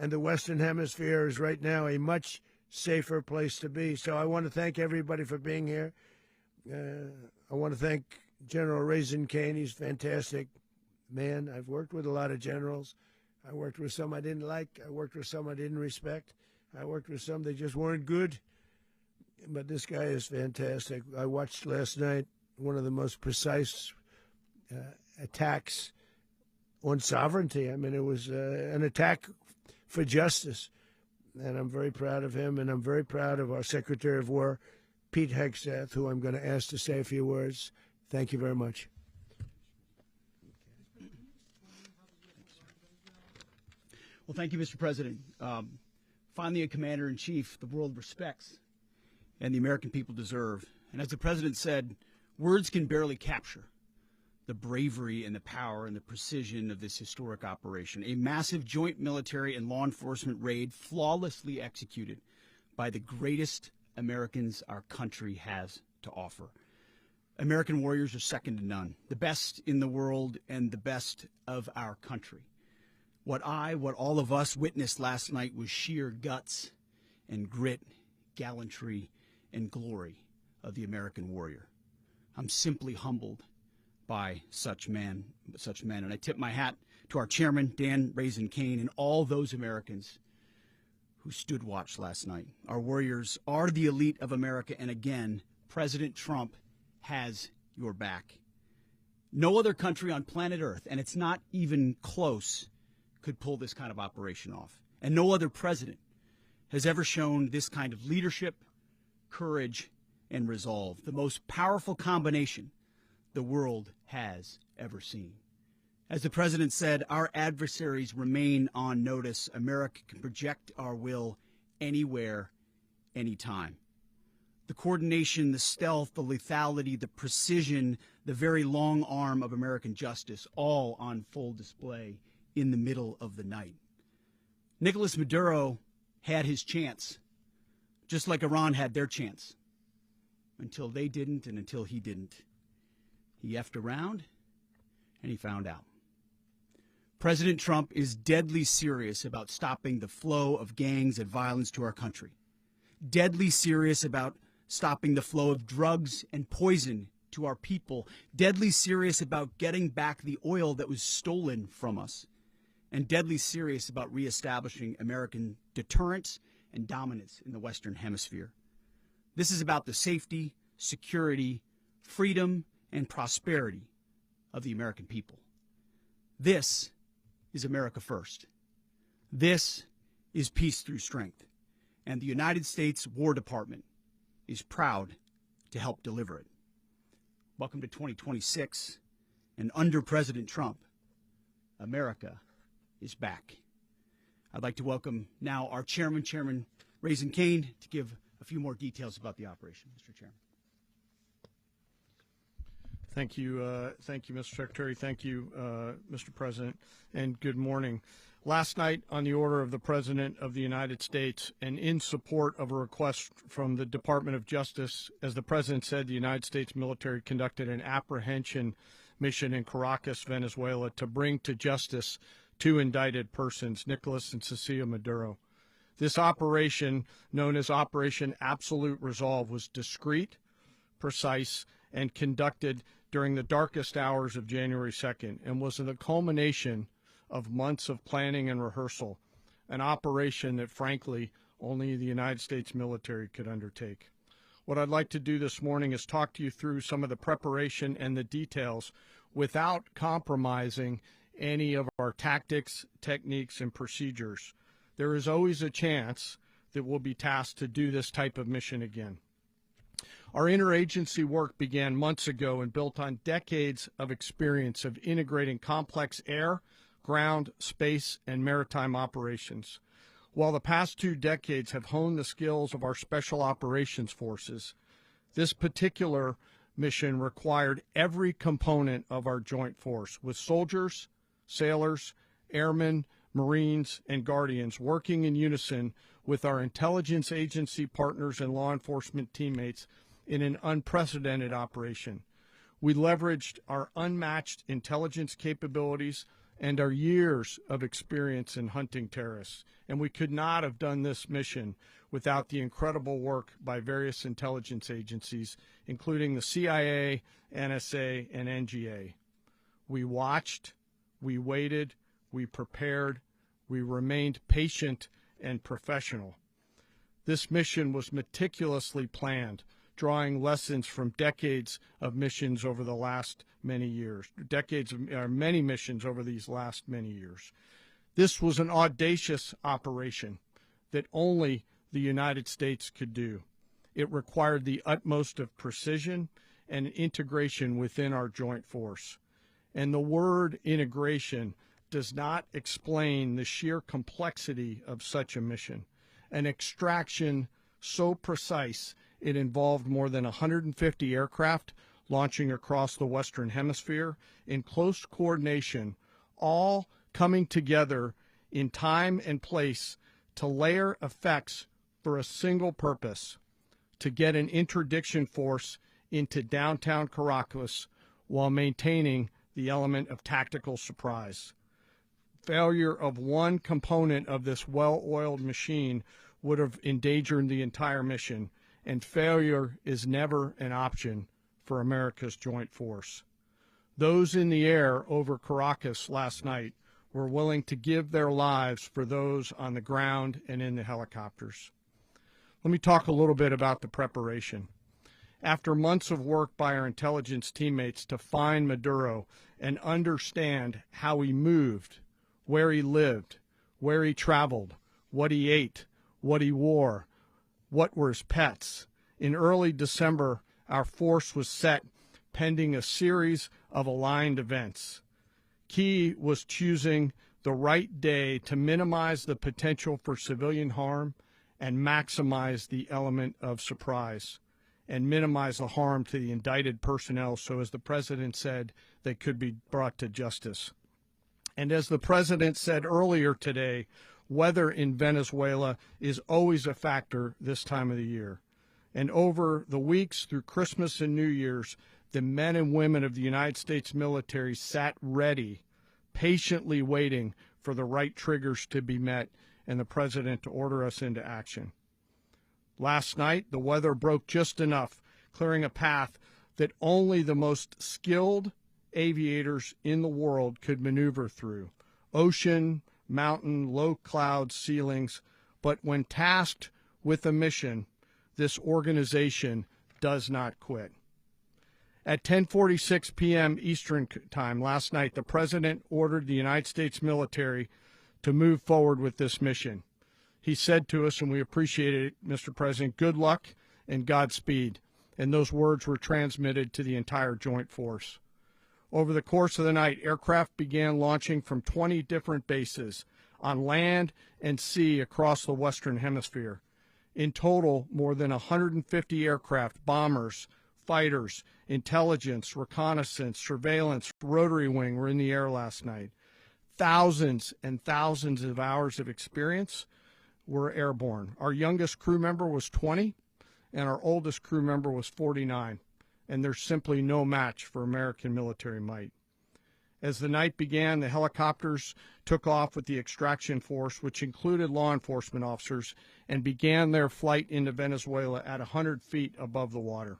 and the Western Hemisphere is right now a much safer place to be. So I want to thank everybody for being here. I want to thank General Raisin Kane. He's a fantastic man. I've worked with a lot of generals. I worked with some I didn't like. I worked with some I didn't respect. I worked with some that just weren't good. But this guy is fantastic. I watched last night one of the most precise attacks on sovereignty. I mean, it was an attack for justice. And I'm very proud of him, and I'm very proud of our Secretary of War, Pete Hegseth, who I'm going to ask to say a few words. Thank you very much. Well, thank you, Mr. President. Finally, a commander-in-chief the world respects and the American people deserve. And as the President said, words can barely capture the bravery and the power and the precision of this historic operation. A massive joint military and law enforcement raid flawlessly executed by the greatest Americans our country has to offer. American warriors are second to none, the best in the world and the best of our country. What all of us witnessed last night was sheer guts and grit, gallantry, and glory of the American warrior. I'm simply humbled by such men. And I tip my hat to our chairman, Dan Raisin Kane, and all those Americans who stood watch last night. Our warriors are the elite of America, and again, President Trump has your back. No other country on planet Earth, and it's not even close, could pull this kind of operation off. And no other president has ever shown this kind of leadership, courage, and resolve. The most powerful combination the world has ever seen. As the President said, our adversaries remain on notice. America can project our will anywhere, anytime. The coordination, the stealth, the lethality, the precision, the very long arm of American justice, all on full display in the middle of the night. Nicolas Maduro had his chance, just like Iran had their chance, until they didn't and until he didn't. He effed around, and he found out. President Trump is deadly serious about stopping the flow of gangs and violence to our country, deadly serious about stopping the flow of drugs and poison to our people, deadly serious about getting back the oil that was stolen from us, and deadly serious about reestablishing American deterrence and dominance in the Western Hemisphere. This is about the safety, security, freedom, and prosperity of the American people. This is America first. This is peace through strength. And the United States War Department is proud to help deliver it. Welcome to 2026. And under President Trump, America is back. I'd like to welcome now our chairman, Chairman Raisin Kane, to give a few more details about the operation. Mr. Chairman. Thank you, Mr. Secretary. Thank you, Mr. President, and good morning. Last night, on the order of the President of the United States and in support of a request from the Department of Justice, as the President said, the United States military conducted an apprehension mission in Caracas, Venezuela, to bring to justice two indicted persons, Nicolas and Cecilia Maduro. This operation, known as Operation Absolute Resolve, was discreet, precise, and conducted during the darkest hours of January 2nd and was the culmination of months of planning and rehearsal, an operation that, frankly, only the United States military could undertake. What I'd like to do this morning is talk to you through some of the preparation and the details without compromising any of our tactics, techniques, and procedures. There is always a chance that we'll be tasked to do this type of mission again. Our interagency work began months ago and built on decades of experience of integrating complex air, ground, space, and maritime operations. While the past 2 decades have honed the skills of our special operations forces, this particular mission required every component of our joint force, with soldiers, sailors, airmen, Marines, and Guardians working in unison with our intelligence agency partners and law enforcement teammates in an unprecedented operation. We leveraged our unmatched intelligence capabilities and our years of experience in hunting terrorists. And we could not have done this mission without the incredible work by various intelligence agencies, including the CIA, NSA, and NGA. We watched, we waited, we prepared, we remained patient and professional. This mission was meticulously planned, drawing lessons from decades of missions over the last many years, many missions over these last many years. This was an audacious operation that only the United States could do. It required the utmost of precision and integration within our joint force. And the word integration does not explain the sheer complexity of such a mission. An extraction so precise it involved more than 150 aircraft launching across the Western Hemisphere in close coordination, all coming together in time and place to layer effects for a single purpose: to get an interdiction force into downtown Caracas while maintaining the element of tactical surprise. Failure of one component of this well-oiled machine would have endangered the entire mission, and failure is never an option for America's joint force. Those in the air over Caracas last night were willing to give their lives for those on the ground and in the helicopters. Let me talk a little bit about the preparation. After months of work by our intelligence teammates to find Maduro and understand how he moved, where he lived, where he traveled, what he ate, what he wore, what were his pets, in early December, our force was set pending a series of aligned events. Key was choosing the right day to minimize the potential for civilian harm and maximize the element of surprise, and minimize the harm to the indicted personnel so, as the President said, they could be brought to justice. And as the President said earlier today, weather in Venezuela is always a factor this time of the year. And over the weeks through Christmas and New Year's, the men and women of the United States military sat ready, patiently waiting for the right triggers to be met and the President to order us into action. Last night, the weather broke just enough, clearing a path that only the most skilled aviators in the world could maneuver through. Ocean, mountain, low cloud ceilings, but when tasked with a mission, this organization does not quit. At 10:46 p.m. Eastern Time last night, the President ordered the United States military to move forward with this mission. He said to us, and we appreciate it, Mr. President, good luck and Godspeed. And those words were transmitted to the entire joint force. Over the course of the night, aircraft began launching from 20 different bases on land and sea across the Western Hemisphere. In total, more than 150 aircraft, bombers, fighters, intelligence, reconnaissance, surveillance, rotary wing were in the air last night. Thousands and thousands of hours of experience were airborne. Our youngest crew member was 20, and our oldest crew member was 49, and there's simply no match for American military might. As the night began, the helicopters took off with the extraction force, which included law enforcement officers, and began their flight into Venezuela at 100 feet above the water.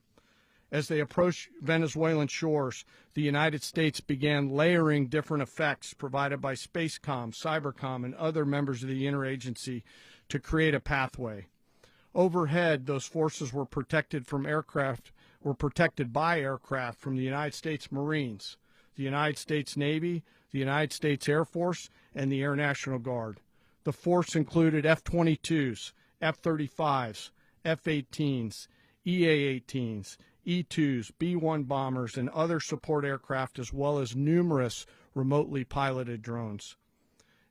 As they approached Venezuelan shores, the United States began layering different effects provided by Spacecom, Cybercom, and other members of the interagency to create a pathway. Overhead, those forces were protected by aircraft from the United States Marines, the United States Navy, the United States Air Force, and the Air National Guard. The force included F-22s, F-35s, F-18s, EA-18s, E-2s, B-1 bombers, and other support aircraft, as well as numerous remotely piloted drones.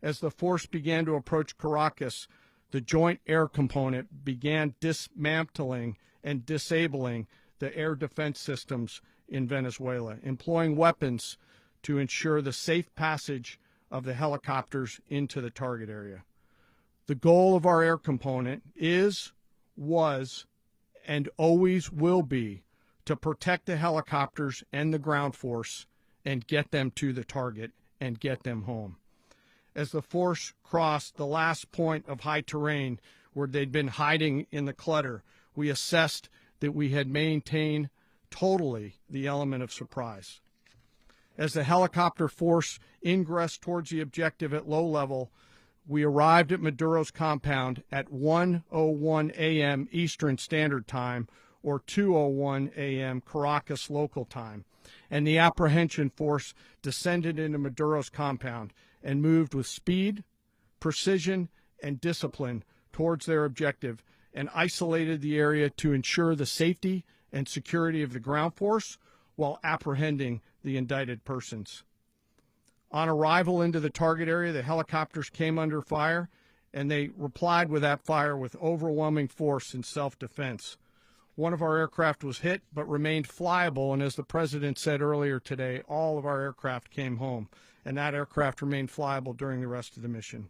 As the force began to approach Caracas, the Joint Air Component began dismantling and disabling the air defense systems in Venezuela, employing weapons to ensure the safe passage of the helicopters into the target area. The goal of our air component is, was, and always will be to protect the helicopters and the ground force and get them to the target and get them home. As the force crossed the last point of high terrain where they'd been hiding in the clutter, we assessed that we had maintained totally the element of surprise. As the helicopter force ingressed towards the objective at low level, we arrived at Maduro's compound at 1:01 a.m. Eastern Standard Time, or 2:01 a.m. Caracas local time, and the apprehension force descended into Maduro's compound and moved with speed, precision, and discipline towards their objective and isolated the area to ensure the safety and security of the ground force while apprehending the indicted persons. On arrival into the target area, the helicopters came under fire, and they replied with that fire with overwhelming force in self-defense. One of our aircraft was hit but remained flyable, and as the President said earlier today, all of our aircraft came home, and that aircraft remained flyable during the rest of the mission.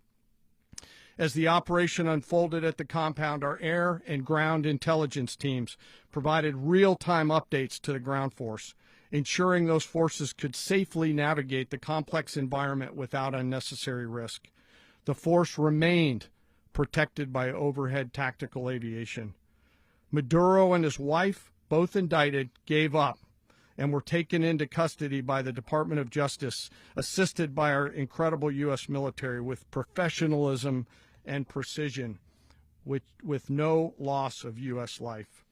As the operation unfolded at the compound, our air and ground intelligence teams provided real-time updates to the ground force, ensuring those forces could safely navigate the complex environment without unnecessary risk. The force remained protected by overhead tactical aviation. Maduro and his wife, both indicted, gave up and were taken into custody by the Department of Justice, assisted by our incredible U.S. military with professionalism and precision, with no loss of U.S. life.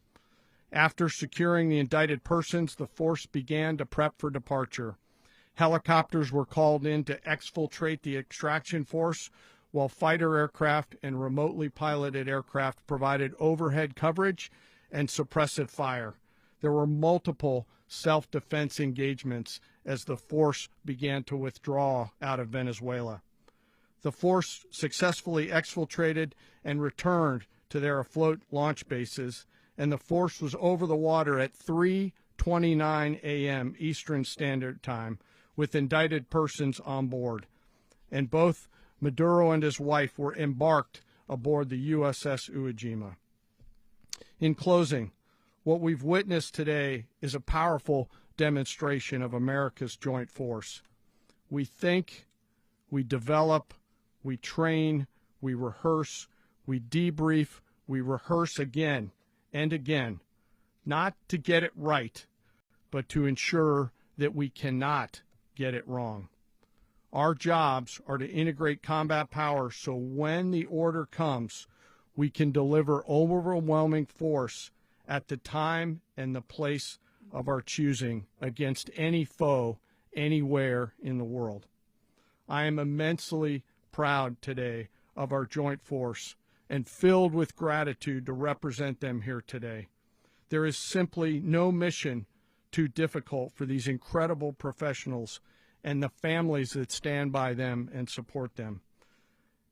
After securing the indicted persons, the force began to prep for departure. Helicopters were called in to exfiltrate the extraction force, while fighter aircraft and remotely piloted aircraft provided overhead coverage and suppressive fire. There were multiple self-defense engagements as the force began to withdraw out of Venezuela. The force successfully exfiltrated and returned to their afloat launch bases, and the force was over the water at 3:29 a.m. Eastern Standard Time with indicted persons on board, and both Maduro and his wife were embarked aboard the USS Iwo Jima. In closing, what we've witnessed today is a powerful demonstration of America's joint force. We think, we develop, we train, we rehearse, we debrief, we rehearse again and again, not to get it right, but to ensure that we cannot get it wrong. Our jobs are to integrate combat power so when the order comes, we can deliver overwhelming force at the time and the place of our choosing against any foe anywhere in the world. I am immensely proud today of our joint force and filled with gratitude to represent them here today. There is simply no mission too difficult for these incredible professionals and the families that stand by them and support them.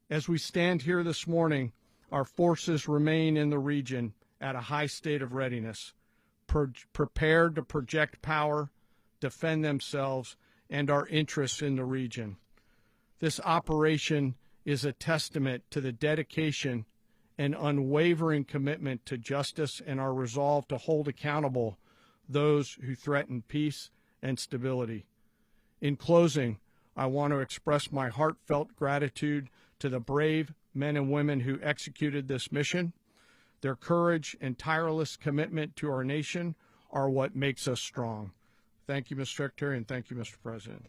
As we stand here this morning, our forces remain in the region at a high state of readiness, prepared to project power, defend themselves, and our interests in the region. This operation is a testament to the dedication and unwavering commitment to justice and our resolve to hold accountable those who threaten peace and stability. In closing, I want to express my heartfelt gratitude to the brave men and women who executed this mission. Their courage and tireless commitment to our nation are what makes us strong. Thank you, Mr. Secretary, and thank you, Mr. President.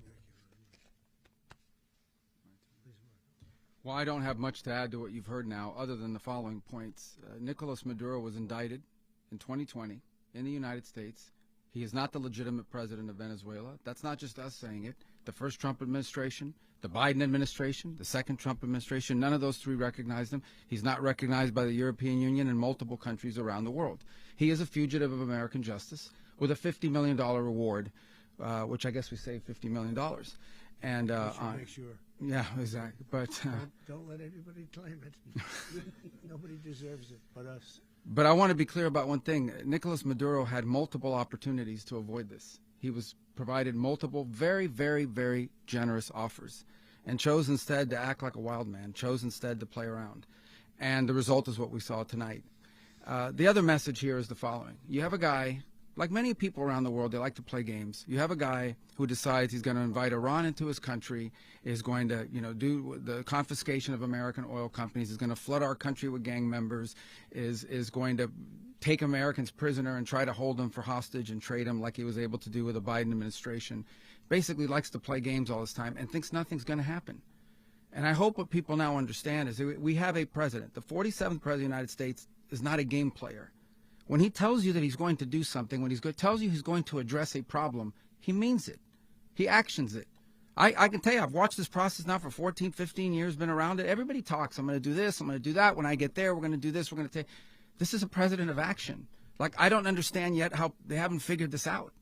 Well, I don't have much to add to what you've heard now, other than the following points. Nicolas Maduro was indicted in 2020 in the United States. He is not the legitimate president of Venezuela. That's not just us saying it. The first Trump administration, the Biden administration, the second Trump administration, none of those three recognized him. He's not recognized by the European Union and multiple countries around the world. He is a fugitive of American justice with a $50 million reward, which I guess we saved $50 million. And make sure. Yeah, exactly. But don't let anybody claim it. Nobody deserves it but us. But I want to be clear about one thing. Nicolas Maduro had multiple opportunities to avoid this. He was provided multiple very, very, very generous offers and chose instead to act like a wild man, chose instead to play around. And the result is what we saw tonight. The other message here is the following. You have a guy Like many people around the world, they like to play games. You have a guy who decides he's going to invite Iran into his country, is going to, do the confiscation of American oil companies, is going to flood our country with gang members, is going to take Americans prisoner and try to hold them for hostage and trade them like he was able to do with the Biden administration. Basically likes to play games all this time and thinks nothing's going to happen. And I hope what people now understand is that we have a president. The 47th president of the United States is not a game player. When he tells you that he's going to do something, when tells you he's going to address a problem, he means it. He actions it. I can tell you, I've watched this process now for 14, 15 years, been around it. Everybody talks. I'm going to do this. I'm going to do that. When I get there, we're going to do this. We're going to take. This is a president of action. Like, I don't understand yet how they haven't figured this out.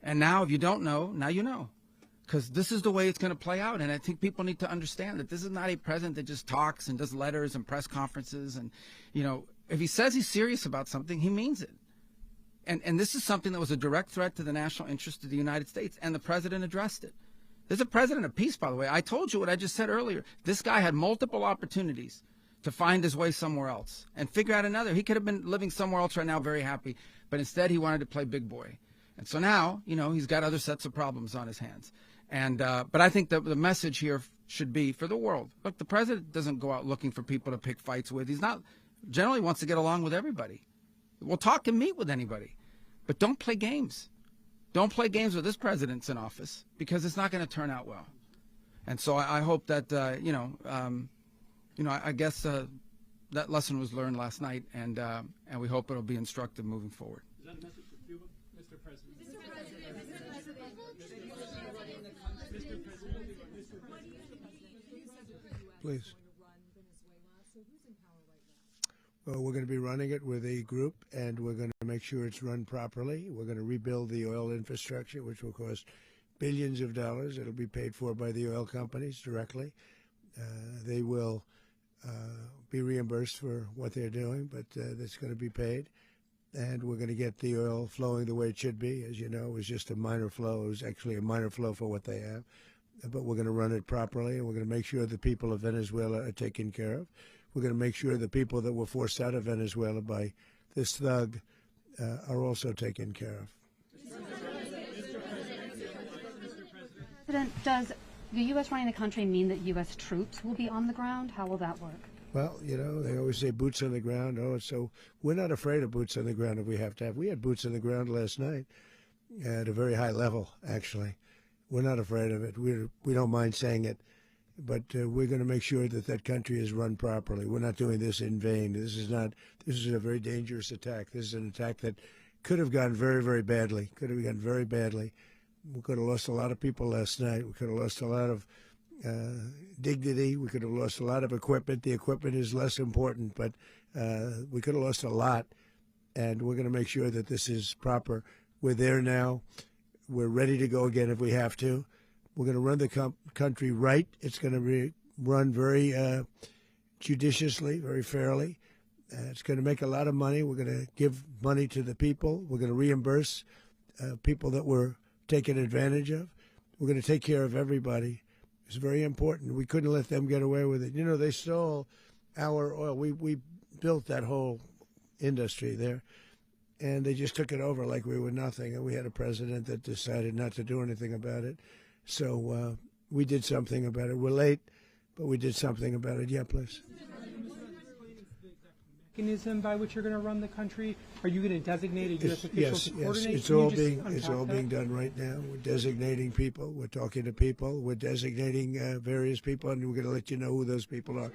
And now, if you don't know, now you know. Because this is the way it's going to play out. And I think people need to understand that this is not a president that just talks and does letters and press conferences. And, if he says he's serious about something, he means it. And this is something that was a direct threat to the national interest of the United States, and the president addressed it. There's a president of peace, by the way. I told you what I just said earlier. This guy had multiple opportunities to find his way somewhere else and figure out another. He could have been living somewhere else right now very happy, but instead he wanted to play big boy. And so now, he's got other sets of problems on his hands. And but I think the message here should be for the world. Look, the president doesn't go out looking for people to pick fights with. He's not generally wants to get along with everybody. We'll talk and meet with anybody, but don't play games. Don't play games with this president's in office, because it's not going to turn out well. And so I hope that I guess that lesson was learned last night, and we hope it'll be instructive moving forward. Is that a message for Cuba, Mr. President? Please. Well, we're going to be running it with a group, and we're going to make sure it's run properly. We're going to rebuild the oil infrastructure, which will cost billions of dollars. It'll be paid for by the oil companies directly. They will be reimbursed for what they're doing, but that's going to be paid. And we're going to get the oil flowing the way it should be. As you know, it was just a minor flow. It was actually a minor flow for what they have. But we're going to run it properly, and we're going to make sure the people of Venezuela are taken care of. We're going to make sure the people that were forced out of Venezuela by this thug are also taken care of. President, does the U.S. running the country mean that U.S. troops will be on the ground? How will that work? Well, they always say boots on the ground. So we're not afraid of boots on the ground if we have to have. We had boots on the ground last night at a very high level, actually. We're not afraid of it. We don't mind saying it. But we're going to make sure that that country is run properly. We're not doing this in vain. This is a very dangerous attack. This is an attack that could have gone very, very badly. Could have gone very badly. We could have lost a lot of people last night. We could have lost a lot of dignity. We could have lost a lot of equipment. The equipment is less important, but we could have lost a lot. And we're going to make sure that this is proper. We're there now. We're ready to go again if we have to. We're going to run the country right. It's going to be run very judiciously, very fairly. It's going to make a lot of money. We're going to give money to the people. We're going to reimburse people that were taken advantage of. We're going to take care of everybody. It's very important. We couldn't let them get away with it. They stole our oil. We built that whole industry there, and they just took it over like we were nothing. And we had a president that decided not to do anything about it. So we did something about it. We're late, but we did something about it. Yeah, please. Mechanism by which you're going to run the country? Are you going to designate a U.S. official Yes, to coordinate? it's all being done right now. We're designating people. We're talking to people. We're designating various people, and we're going to let you know who those people are.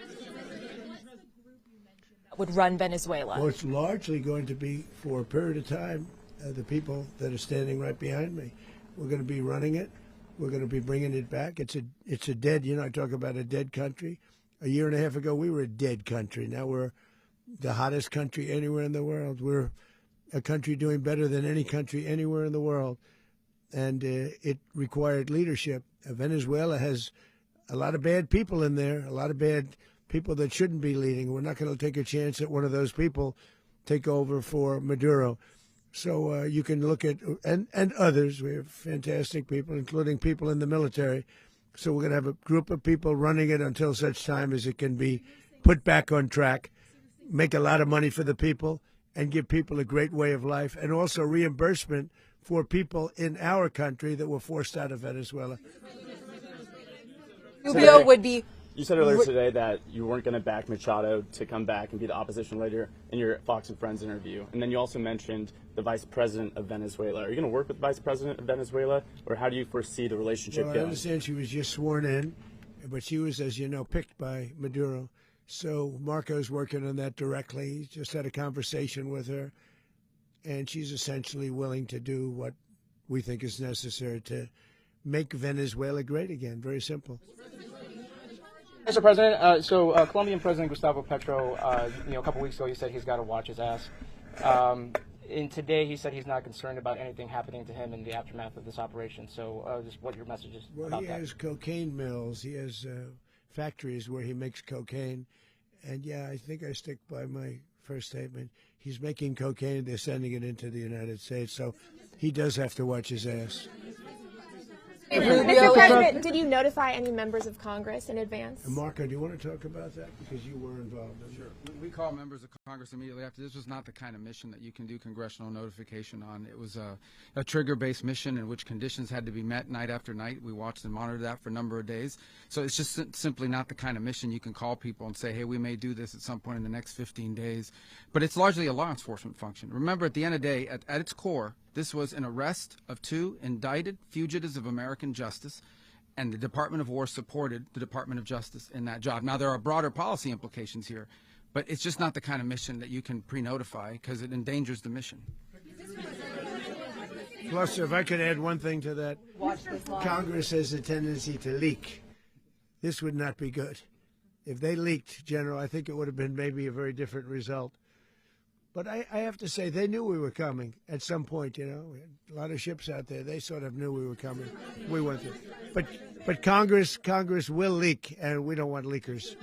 Would run Venezuela? Well, it's largely going to be for a period of time the people that are standing right behind me. We're going to be running it. We're going to be bringing it back. It's a dead. I talk about a dead country. A year and a half ago, we were a dead country. Now we're the hottest country anywhere in the world. We're a country doing better than any country anywhere in the world, and it required leadership. Venezuela has a lot of bad people in there, a lot of bad people that shouldn't be leading. We're not going to take a chance that one of those people take over for Maduro. So you can look at, and others, we have fantastic people, including people in the military. So we're going to have a group of people running it until such time as it can be put back on track, make a lot of money for the people, and give people a great way of life, and also reimbursement for people in our country that were forced out of Venezuela. Rubio would be. You said earlier today that you weren't going to back Machado to come back and be the opposition leader in your Fox and Friends interview. And then you also mentioned the vice president of Venezuela. Are you going to work with the vice president of Venezuela, or how do you foresee the relationship Well, going? I understand she was just sworn in, but she was, as you know, picked by Maduro. So Marco's working on that directly. He just had a conversation with her, and she's essentially willing to do what we think is necessary to make Venezuela great again. Very simple. Mr. President, Colombian President Gustavo Petro, a couple weeks ago, he said he's got to watch his ass. And today he said he's not concerned about anything happening to him in the aftermath of this operation. So just what your message is about that. Well, he has cocaine mills. He has factories where he makes cocaine. And, yeah, I think I stick by my first statement. He's making cocaine. They're sending it into the United States. So he does have to watch his ass. Mr. President, did you notify any members of Congress in advance? Marco, do you want to talk about that? Because you were involved in it. Sure. We call members of Congress immediately after. This was not the kind of mission that you can do congressional notification on. It was a trigger-based mission in which conditions had to be met night after night. We watched and monitored that for a number of days. So it's just simply not the kind of mission you can call people and say, hey, we may do this at some point in the next 15 days. But it's largely a law enforcement function. Remember, at the end of the day, at its core, this was an arrest of 2 indicted fugitives of American justice, and the Department of War supported the Department of Justice in that job. Now, there are broader policy implications here, but it's just not the kind of mission that you can pre-notify because it endangers the mission. Plus, if I could add one thing to that, Congress has a tendency to leak. This would not be good. If they leaked, General, I think it would have been maybe a very different result. But I have to say, they knew we were coming at some point, We had a lot of ships out there. They sort of knew we were coming. We went there. But Congress will leak, and we don't want leakers.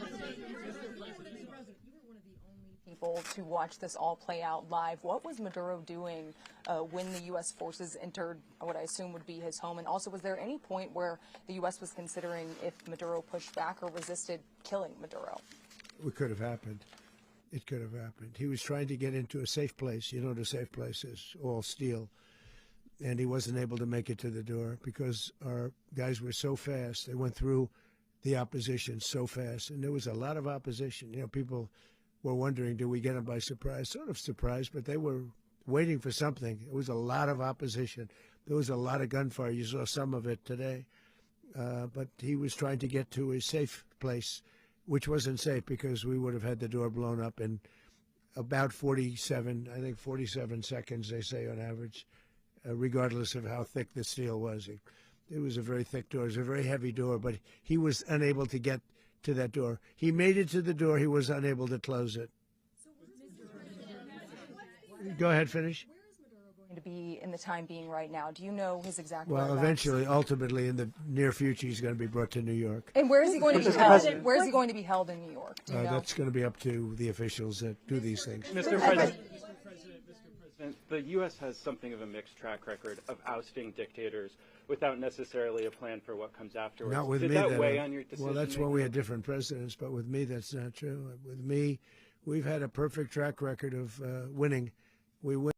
People to watch this all play out live. What was Maduro doing when the U.S. forces entered what I assume would be his home? And also, was there any point where the U.S. was considering if Maduro pushed back or resisted killing Maduro? It could have happened. It could have happened. He was trying to get into a safe place. You know what a safe place is, all steel. And he wasn't able to make it to the door because our guys were so fast. They went through the opposition so fast. And there was a lot of opposition. People were wondering, do we get them by surprise? Sort of surprised, but they were waiting for something. There was a lot of opposition. There was a lot of gunfire. You saw some of it today. But he was trying to get to a safe place, which wasn't safe because we would have had the door blown up in about 47 seconds, they say on average, regardless of how thick the steel was. It was a very thick door. It was a very heavy door, but he was unable to get to that door. He made it to the door. He was unable to close it. Go ahead, finish. To be in the time being right now. Do you know his exact Well, whereabouts? eventually, ultimately, in the near future, he's going to be brought to New York. And where is he going to be held? Where is he going to be held in New York? Do you know? That's going to be up to the officials that do these things. Mr. President, the U.S. has something of a mixed track record of ousting dictators without necessarily a plan for what comes afterwards. Not with Did me. that weigh on your decision? Well, that's when we had different presidents, but with me, that's not true. With me, we've had a perfect track record of winning. We win.